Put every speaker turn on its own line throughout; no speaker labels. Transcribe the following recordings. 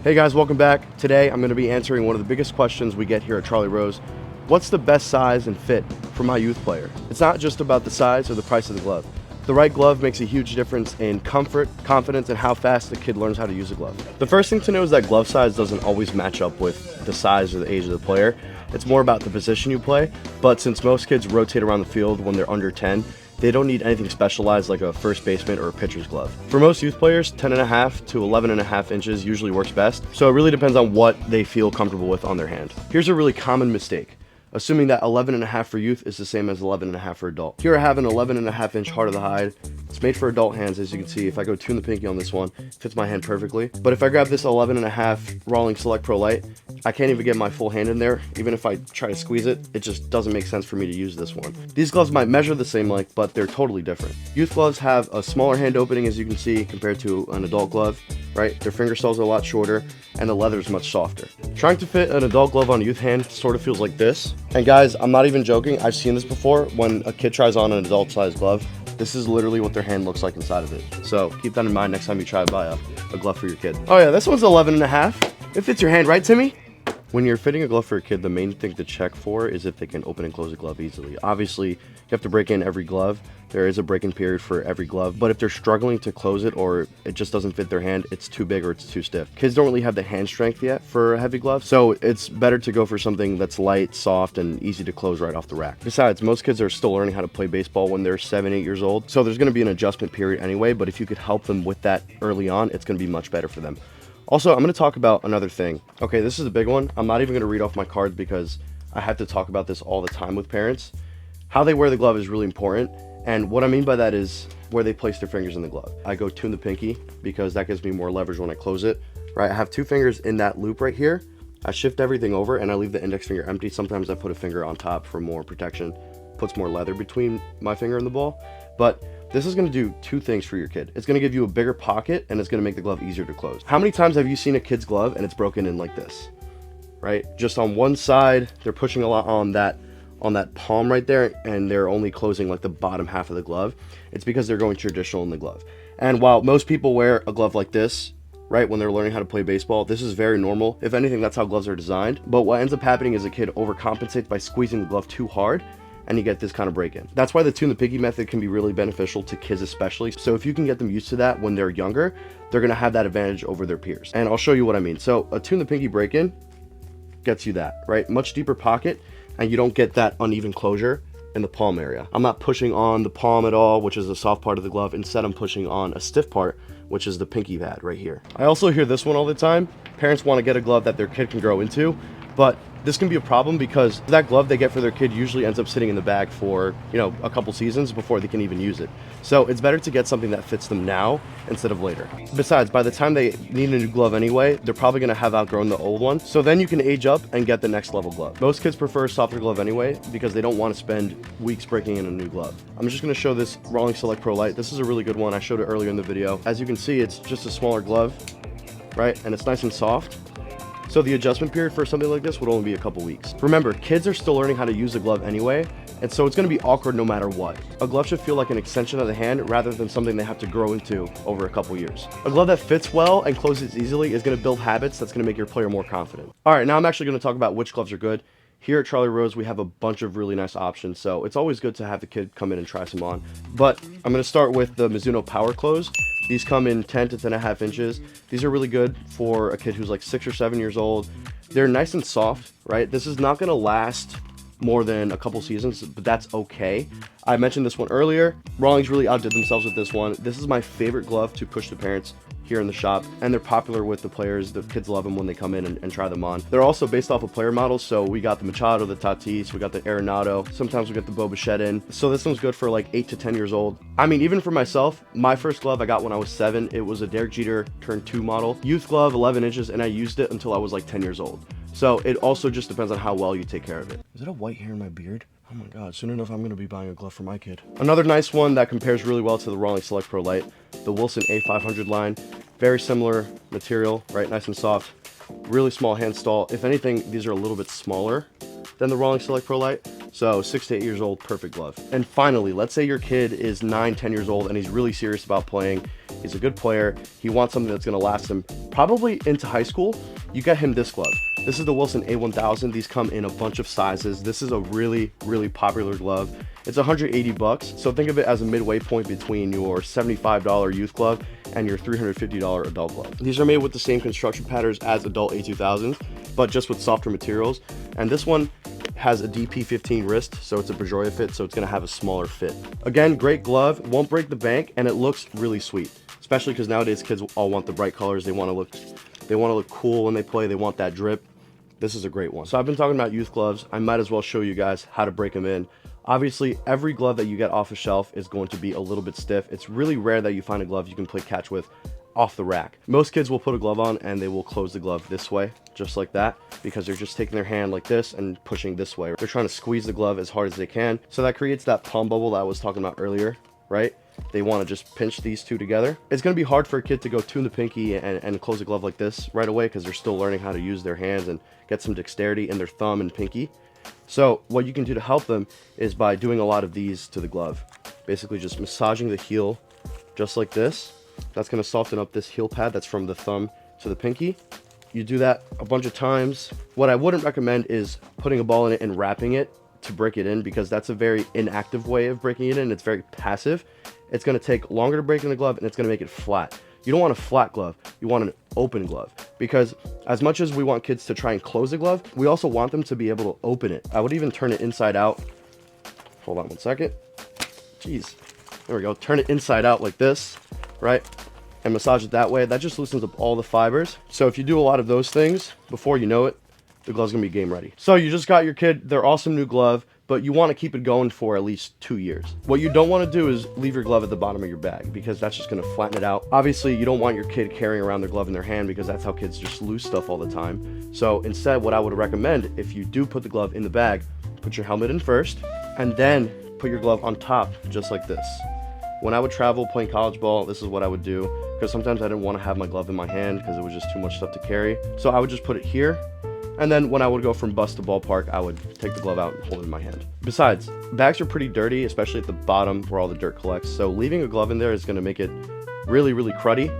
Hey guys, welcome back. Today I'm going to be answering one of the biggest questions we get here at Charlie Rose. What's the best size and fit for my youth player? It's not just about the size or the price of the glove. The right glove makes a huge difference in comfort, confidence, and how fast the kid learns how to use a glove. The first thing to know is that glove size doesn't always match up with the size or the age of the player. It's more about the position you play, but since most kids rotate around the field when they're under 10, they don't need anything specialized like a first baseman or a pitcher's glove. For most youth players, 10.5 to 11.5 inches usually works best, so it really depends on what they feel comfortable with on their hand. Here's a really common mistake, assuming that 11.5 for youth is the same as 11.5 for adult. Here I have an 11.5 inch heart of the hide. It's made for adult hands, as you can see. If I go tune the pinky on this one, it fits my hand perfectly. But if I grab this 11.5 Rawlings Select Pro Light, I can't even get my full hand in there. Even if I try to squeeze it, it just doesn't make sense for me to use this one. These gloves might measure the same length, but they're totally different. Youth gloves have a smaller hand opening, as you can see, compared to an adult glove, right? Their finger cells are a lot shorter, and the leather is much softer. Trying to fit an adult glove on a youth hand sort of feels like this. And guys, I'm not even joking. I've seen this before when a kid tries on an adult-sized glove. This is literally what their hand looks like inside of it. So keep that in mind next time you try to buy a glove for your kid. Oh yeah, this one's 11.5. It fits your hand, right, Timmy? When you're fitting a glove for a kid, the main thing to check for is if they can open and close a glove easily. Obviously, you have to break in every glove. There is a break-in period for every glove, but if they're struggling to close it or it just doesn't fit their hand, it's too big or it's too stiff. Kids don't really have the hand strength yet for a heavy glove, so it's better to go for something that's light, soft, and easy to close right off the rack. Besides, most kids are still learning how to play baseball when they're 7, 8 years old, so there's going to be an adjustment period anyway, but if you could help them with that early on, it's going to be much better for them. Also, I'm going to talk about another thing. Okay, this is a big one. I'm not even going to read off my cards because I have to talk about this all the time with parents. How they wear the glove is really important, and what I mean by that is where they place their fingers in the glove. I go tune the pinky because that gives me more leverage when I close it, right? I have 2 fingers in that loop right here. I shift everything over and I leave the index finger empty. Sometimes I put a finger on top for more protection, puts more leather between my finger and the ball, but this is going to do 2 things for your kid. It's going to give you a bigger pocket and it's going to make the glove easier to close. How many times have you seen a kid's glove and it's broken in like this, right? Just on one side, they're pushing a lot on that palm right there and they're only closing like the bottom half of the glove. It's because they're going traditional in the glove. And while most people wear a glove like this, right, when they're learning how to play baseball, this is very normal. If anything, that's how gloves are designed. But what ends up happening is a kid overcompensates by squeezing the glove too hard, and you get this kind of break-in. That's why the tune the pinky method can be really beneficial to kids especially. So if you can get them used to that when they're younger, they're gonna have that advantage over their peers. And I'll show you what I mean. So a tune the pinky break-in gets you that, right? Much deeper pocket, and you don't get that uneven closure in the palm area. I'm not pushing on the palm at all, which is the soft part of the glove. Instead, I'm pushing on a stiff part, which is the pinky pad right here. I also hear this one all the time. Parents wanna get a glove that their kid can grow into, but this can be a problem because that glove they get for their kid usually ends up sitting in the bag for, you know, a couple seasons before they can even use it. So it's better to get something that fits them now instead of later. Besides, by the time they need a new glove anyway, they're probably gonna have outgrown the old one. So then you can age up and get the next level glove. Most kids prefer a softer glove anyway because they don't want to spend weeks breaking in a new glove. I'm just gonna show this Rawlings Select Pro Light. This is a really good one. I showed it earlier in the video. As you can see, it's just a smaller glove, right? And it's nice and soft. So the adjustment period for something like this would only be a couple weeks. Remember, kids are still learning how to use a glove anyway, and so it's going to be awkward no matter what. A glove should feel like an extension of the hand rather than something they have to grow into over a couple years. A glove that fits well and closes easily is going to build habits that's going to make your player more confident. All right, now I'm actually going to talk about which gloves are good. Here at Charlie Rose, we have a bunch of really nice options, so it's always good to have the kid come in and try some on. But I'm going to start with the Mizuno Power Close. These come in 10 to 10.5 inches. These are really good for a kid who's like 6 or 7 years old. They're nice and soft, right? This is not going to last more than a couple seasons, but that's okay. I mentioned this one earlier. Rawlings really outdid themselves with this one. This is my favorite glove to push to parents here in the shop, and they're popular with the players. The kids love them when they come in and try them on. They're also based off of player models, so we got the Machado, the Tatis, we got the Arenado, sometimes we got the Bo Bichette in. So this one's good for like 8 to 10 years old. I mean, even for myself, my first glove I got when I was 7. It was a Derek Jeter turn 2 model. Youth glove, 11 inches, and I used it until I was like 10 years old. So it also just depends on how well you take care of it. Is it a white hair in my beard? Oh my god, soon enough I'm going to be buying a glove for my kid. Another nice one that compares really well to the Rawlings Select Pro Light, the Wilson A500 line. Very similar material, right? Nice and soft. Really small hand stall. If anything, these are a little bit smaller than the Rawlings Select Pro Light. So 6 to 8 years old, perfect glove. And finally, let's say your kid is 9, 10 years old and he's really serious about playing. He's a good player. He wants something that's going to last him probably into high school. You get him this glove. This is the Wilson A1000. These come in a bunch of sizes. This is a really, really popular glove. It's 180 bucks. So think of it as a midway point between your $75 youth glove and your $350 adult glove. These are made with the same construction patterns as adult A2000s, but just with softer materials. And this one has a DP15 wrist, so it's a Berjoya fit, so it's gonna have a smaller fit. Again, great glove, won't break the bank, and it looks really sweet, especially because nowadays kids all want the bright colors. They want to look cool when they play. They want that drip. This is a great one. So I've been talking about youth gloves. I might as well show you guys how to break them in. Obviously, every glove that you get off a shelf is going to be a little bit stiff. It's really rare that you find a glove you can play catch with off the rack. Most kids will put a glove on and they will close the glove this way, just like that, because they're just taking their hand like this and pushing this way. They're trying to squeeze the glove as hard as they can. So that creates that palm bubble that I was talking about earlier, right? They want to just pinch these two together. It's going to be hard for a kid to go tune the pinky and close a glove like this right away, because they're still learning how to use their hands and get some dexterity in their thumb and pinky. So what you can do to help them is by doing a lot of these to the glove. Basically just massaging the heel just like this. That's going to soften up this heel pad that's from the thumb to the pinky. You do that a bunch of times. What I wouldn't recommend is putting a ball in it and wrapping it to break it in, because that's a very inactive way of breaking it in. It's very passive. It's going to take longer to break in the glove, and it's going to make it flat. You don't want a flat glove. You want an open glove, because as much as we want kids to try and close the glove, we also want them to be able to open it. I would even turn it inside out. Hold on one second. Jeez. There we go. Turn it inside out like this, right? And massage it that way. That just loosens up all the fibers. So if you do a lot of those things, before you know it, the glove's gonna be game ready. So you just got your kid their awesome new glove, but you want to keep it going for at least 2 years. What you don't want to do is leave your glove at the bottom of your bag, because that's just going to flatten it out. Obviously, you don't want your kid carrying around their glove in their hand, because that's how kids just lose stuff all the time. So instead, what I would recommend, if you do put the glove in the bag, put your helmet in first, and then put your glove on top, just like this. When I would travel playing college ball, this is what I would do, because sometimes I didn't want to have my glove in my hand because it was just too much stuff to carry. So I would just put it here. And then when I would go from bus to ballpark, I would take the glove out and hold it in my hand. Besides, bags are pretty dirty, especially at the bottom where all the dirt collects. So leaving a glove in there is going to make it really, really cruddy.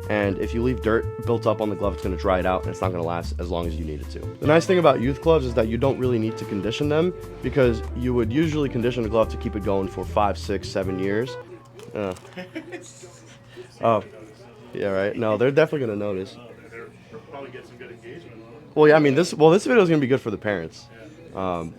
And if you leave dirt built up on the glove, it's going to dry it out, and it's not going to last as long as you need it to. The nice thing about youth gloves is that you don't really need to condition them, because you would usually condition a glove to keep it going for 5, 6, 7 years. Oh, yeah, right. No, they're definitely going to notice.
They'll probably get some good engagement.
Well, yeah, I mean, this video is going to be good for the parents.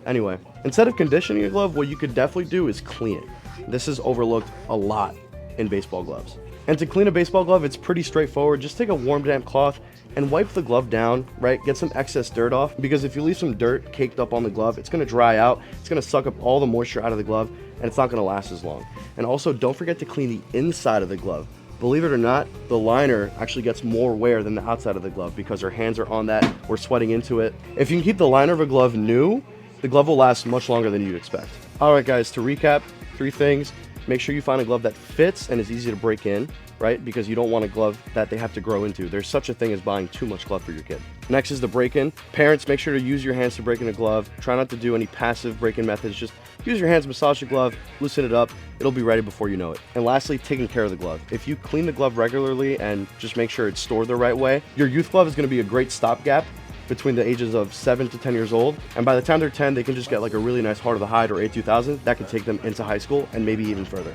Anyway, instead of conditioning a glove, what you could definitely do is clean it. This is overlooked a lot in baseball gloves. And to clean a baseball glove, it's pretty straightforward. Just take a warm, damp cloth and wipe the glove down, right? Get some excess dirt off, because if you leave some dirt caked up on the glove, it's going to dry out. It's going to suck up all the moisture out of the glove, and it's not going to last as long. And also, don't forget to clean the inside of the glove. Believe it or not, the liner actually gets more wear than the outside of the glove, because our hands are on that, we're sweating into it. If you can keep the liner of a glove new, the glove will last much longer than you'd expect. All right, guys, to recap, 3 things. Make sure you find a glove that fits and is easy to break in, right? Because you don't want a glove that they have to grow into. There's such a thing as buying too much glove for your kid. Next is the break-in. Parents, make sure to use your hands to break in a glove. Try not to do any passive break-in methods. Just use your hands, massage the glove, loosen it up. It'll be ready before you know it. And lastly, taking care of the glove. If you clean the glove regularly and just make sure it's stored the right way, your youth glove is going to be a great stopgap between the ages of 7 to 10 years old. And by the time they're 10, they can just get like a really nice Heart of the Hide or A2000 that can take them into high school and maybe even further.